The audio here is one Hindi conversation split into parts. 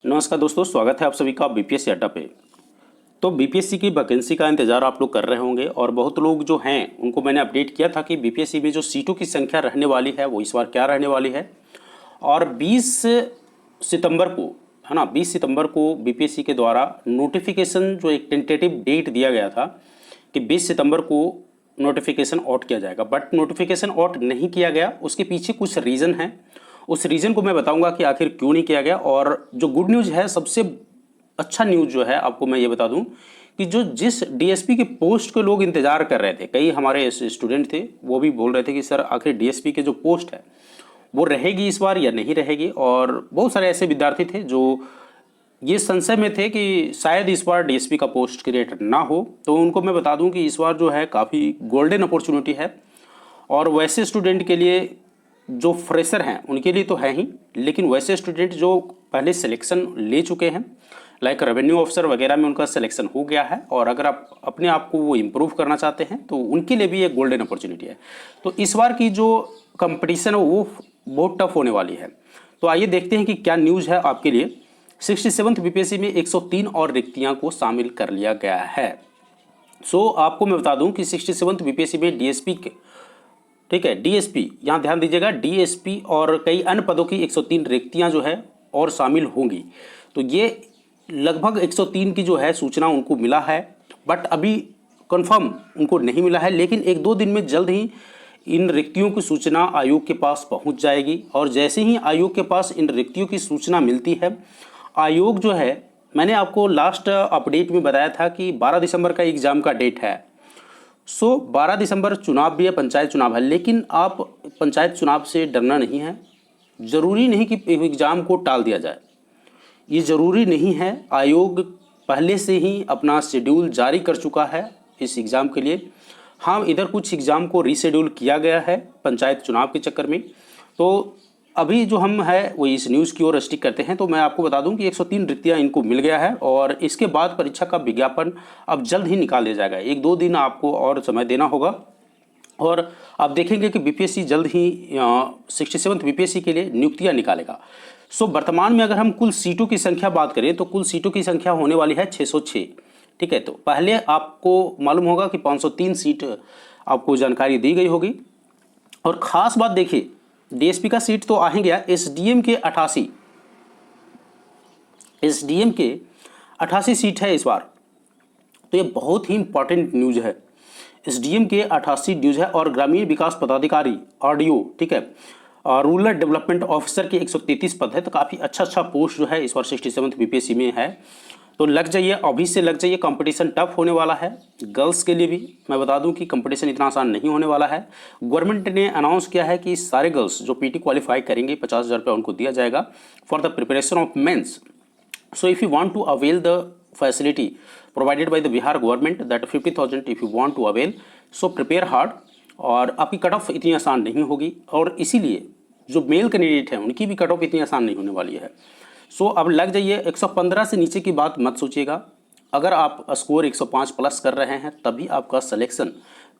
नमस्कार दोस्तों, स्वागत है आप सभी का बीपीएससी अड्डा पे। तो बीपीएससी की वैकेंसी का इंतजार आप लोग कर रहे होंगे और बहुत लोग जो हैं उनको मैंने अपडेट किया था कि बीपीएससी में जो सीटों की संख्या रहने वाली है वो इस बार क्या रहने वाली है। और 20 सितंबर को, है ना, 20 सितंबर को बीपीएससी के द्वारा नोटिफिकेशन, जो एक टेंटेटिव डेट दिया गया था कि 20 सितंबर को नोटिफिकेशन आउट किया जाएगा, बट नोटिफिकेशन आउट नहीं किया गया। उसके पीछे कुछ रीज़न है, उस रीज़न को मैं बताऊंगा कि आखिर क्यों नहीं किया गया। और जो गुड न्यूज़ है, सबसे अच्छा न्यूज़ जो है आपको मैं ये बता दूं कि जो जिस डीएसपी के पोस्ट को लोग इंतजार कर रहे थे, कई हमारे स्टूडेंट थे वो भी बोल रहे थे कि सर आखिर डीएसपी के जो पोस्ट है वो रहेगी इस बार या नहीं रहेगी। और बहुत सारे ऐसे विद्यार्थी थे जो ये संशय में थे कि शायद इस बार डीएसपी का पोस्ट क्रिएट ना हो। तो उनको मैं बता दूं कि इस बार जो है काफ़ी गोल्डन अपॉर्चुनिटी है। और वैसे स्टूडेंट के लिए जो फ्रेशर हैं उनके लिए तो है ही, लेकिन वैसे स्टूडेंट जो पहले सिलेक्शन ले चुके हैं, लाइक रेवेन्यू ऑफिसर वगैरह में उनका सिलेक्शन हो गया है, और अगर आप अपने आप को वो इम्प्रूव करना चाहते हैं तो उनके लिए भी एक गोल्डन अपॉर्चुनिटी है। तो इस बार की जो कंपटीशन है वो बहुत टफ होने वाली है। तो आइए देखते हैं कि क्या न्यूज़ है आपके लिए। 67th बीपीएससी में 103 और रिक्तियाँ को शामिल कर लिया गया है। आपको मैं बता दूं कि 67th बीपीएससी में डीएसपी के, ठीक है, डीएसपी, यहाँ ध्यान दीजिएगा, डीएसपी और कई अन्य पदों की 103 रिक्तियाँ जो है और शामिल होंगी। तो ये लगभग 103 की जो है सूचना उनको मिला है, बट अभी कंफर्म उनको नहीं मिला है। लेकिन एक दो दिन में जल्द ही इन रिक्तियों की सूचना आयोग के पास पहुंच जाएगी। और जैसे ही आयोग के पास इन रिक्तियों की सूचना मिलती है, आयोग जो है, मैंने आपको लास्ट अपडेट में बताया था कि 12 दिसंबर का एग्ज़ाम का डेट है। 12 दिसंबर चुनाव भी है, पंचायत चुनाव है, लेकिन आप पंचायत चुनाव से डरना नहीं है। ज़रूरी नहीं कि एग्ज़ाम को टाल दिया जाए, ये ज़रूरी नहीं है। आयोग पहले से ही अपना शेड्यूल जारी कर चुका है इस एग्ज़ाम के लिए। हाँ, इधर कुछ एग्ज़ाम को रीशेड्यूल किया गया है पंचायत चुनाव के चक्कर में। तो अभी जो हम है वो इस न्यूज़ की ओर स्टिक करते हैं। तो मैं आपको बता दूं कि 103 रिक्तियाँ इनको मिल गया है और इसके बाद परीक्षा का विज्ञापन अब जल्द ही निकाल दिया जाएगा। एक दो दिन आपको और समय देना होगा और आप देखेंगे कि बीपीएससी जल्द ही 67th बीपीएससी के लिए नियुक्तियाँ निकालेगा। वर्तमान में अगर हम कुल सीटों की संख्या बात करें तो कुल सीटों की संख्या होने वाली है 606। ठीक है, तो पहले आपको मालूम होगा कि 503 सीट आपको जानकारी दी गई होगी। और ख़ास बात देखिए, डीएसपी का सीट तो आ ही गया, एसडीएम के 88 सीट है इस बार। तो ये बहुत ही इंपॉर्टेंट न्यूज़ है। एसडीएम के 88 न्यूज़ है और ग्रामीण विकास पदाधिकारी आरडीओ, ठीक है, रूरल डेवलपमेंट ऑफिसर के 133 पद है। तो काफ़ी अच्छा पोस्ट जो है इस बार 67th बीपीएससी में है। तो लग जाइए, अभी से लग जाइए, कंपटीशन टफ होने वाला है। गर्ल्स के लिए भी मैं बता दूं कि कंपटीशन इतना आसान नहीं होने वाला है। गवर्नमेंट ने अनाउंस किया है कि सारे गर्ल्स जो पीटी क्वालिफाई करेंगे 50,000 रुपये उनको दिया जाएगा for the preparation of mains. So if you want to avail the facility provided by the Bihar government, that 50,000 if you want to avail, so prepare hard. और आपकी कट ऑफ इतनी आसान नहीं होगी और इसीलिए जो मेल कैंडिडेट हैं उनकी भी कट ऑफ इतनी आसान नहीं होने वाली है। अब लग जाइए, 115 से नीचे की बात मत सोचिएगा। अगर आप स्कोर 105 प्लस कर रहे हैं तभी आपका सिलेक्शन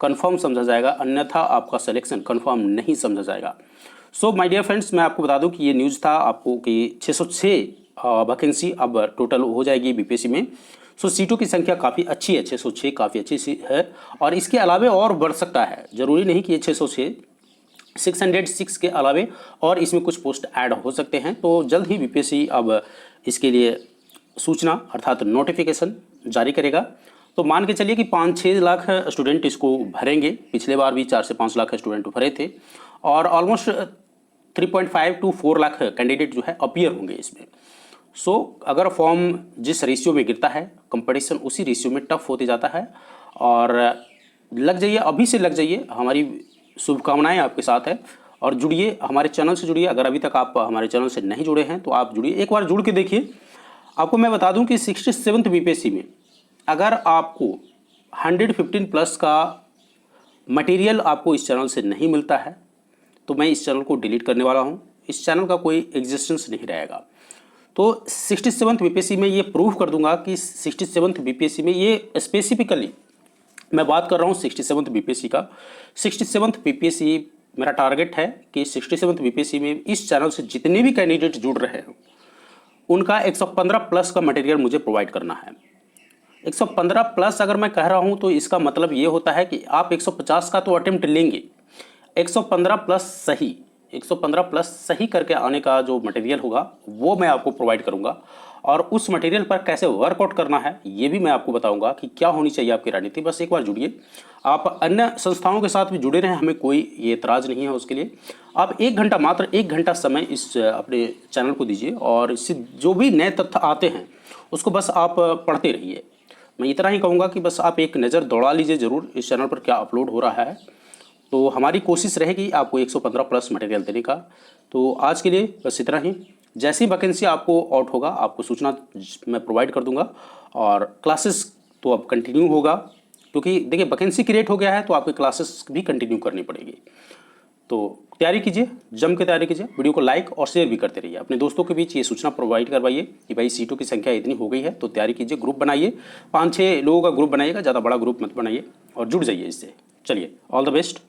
कंफर्म समझा जाएगा, अन्यथा आपका सिलेक्शन कंफर्म नहीं समझा जाएगा। माय डियर फ्रेंड्स, मैं आपको बता दूं कि ये न्यूज़ था आपको कि 606 वैकेंसी अब टोटल हो जाएगी बीपीएससी में। सीटों की संख्या काफ़ी अच्छी है, 606 काफ़ी अच्छी सी है और इसके अलावे और बढ़ सकता है। ज़रूरी नहीं कि ये 606, 606 के अलावे और इसमें कुछ पोस्ट ऐड हो सकते हैं। तो जल्द ही बीपीएससी अब इसके लिए सूचना अर्थात नोटिफिकेशन जारी करेगा। तो मान के चलिए कि 5-6 लाख स्टूडेंट इसको भरेंगे। पिछले बार भी 4 से 5 लाख स्टूडेंट भरे थे और ऑलमोस्ट 3.5 to 4 लाख कैंडिडेट जो है अपीयर होंगे इसमें। अगर फॉर्म जिस रेशियो में गिरता है, कंपटीशन उसी रेशियो में टफ होते जाता है। और लग जाइए, अभी से लग जाइए, हमारी शुभकामनाएं आपके साथ है। और जुड़िए, हमारे चैनल से जुड़िए। अगर अभी तक आप हमारे चैनल से नहीं जुड़े हैं तो आप जुड़िए, एक बार जुड़ के देखिए। आपको मैं बता दूं कि 67th बीपीएससी में अगर आपको 115 प्लस का मटेरियल आपको इस चैनल से नहीं मिलता है तो मैं इस चैनल को डिलीट करने वाला हूं। इस चैनल का कोई एग्जिस्टेंस नहीं रहेगा। तो 67th बीपीएससी में ये प्रूव कर दूंगा कि 67th बीपीएससी में ये स्पेसिफिकली मैं बात कर रहा हूँ 67th बीपीएससी का। 67th बीपीएससी मेरा टारगेट है कि 67th बीपीएससी में इस चैनल से जितने भी कैंडिडेट जुड़ रहे हैं उनका 115 प्लस का मटेरियल मुझे प्रोवाइड करना है। 115 प्लस अगर मैं कह रहा हूं तो इसका मतलब ये होता है कि आप 150 का तो अटेम्प्ट लेंगे, 115 प्लस सही, 115 प्लस सही करके आने का जो मटेरियल होगा वो मैं आपको प्रोवाइड करूंगा। और उस मटेरियल पर कैसे वर्कआउट करना है ये भी मैं आपको बताऊंगा कि क्या होनी चाहिए आपकी रणनीति। बस एक बार जुड़िए, आप अन्य संस्थाओं के साथ भी जुड़े रहें, हमें कोई ये एतराज़ नहीं है उसके लिए। आप 1 घंटा, मात्र 1 घंटा समय इस अपने चैनल को दीजिए और इससे जो भी नए तथ्य आते हैं उसको बस आप पढ़ते रहिए। मैं इतना ही कहूँगा कि बस आप एक नज़र दौड़ा लीजिए ज़रूर इस चैनल पर क्या अपलोड हो रहा है। तो हमारी कोशिश रहेगी आपको 115 प्लस मटेरियल देने का। तो आज के लिए बस इतना ही। जैसी वैकेंसी आपको आउट होगा आपको सूचना मैं प्रोवाइड कर दूंगा और क्लासेस तो अब कंटिन्यू होगा, क्योंकि देखिए वैकेंसी क्रिएट हो गया है तो आपकी क्लासेस भी कंटिन्यू करनी पड़ेगी। तो तैयारी कीजिए, जम के तैयारी कीजिए, वीडियो को लाइक और शेयर भी करते रहिए, अपने दोस्तों के बीच ये सूचना प्रोवाइड करवाइए कि भाई सीटों की संख्या इतनी हो गई है तो तैयारी कीजिए। ग्रुप बनाइए, 5-6 लोगों का ग्रुप बनाइएगा, ज़्यादा बड़ा ग्रुप मत बनाइए और जुड़ जाइए इससे। चलिए, ऑल द बेस्ट।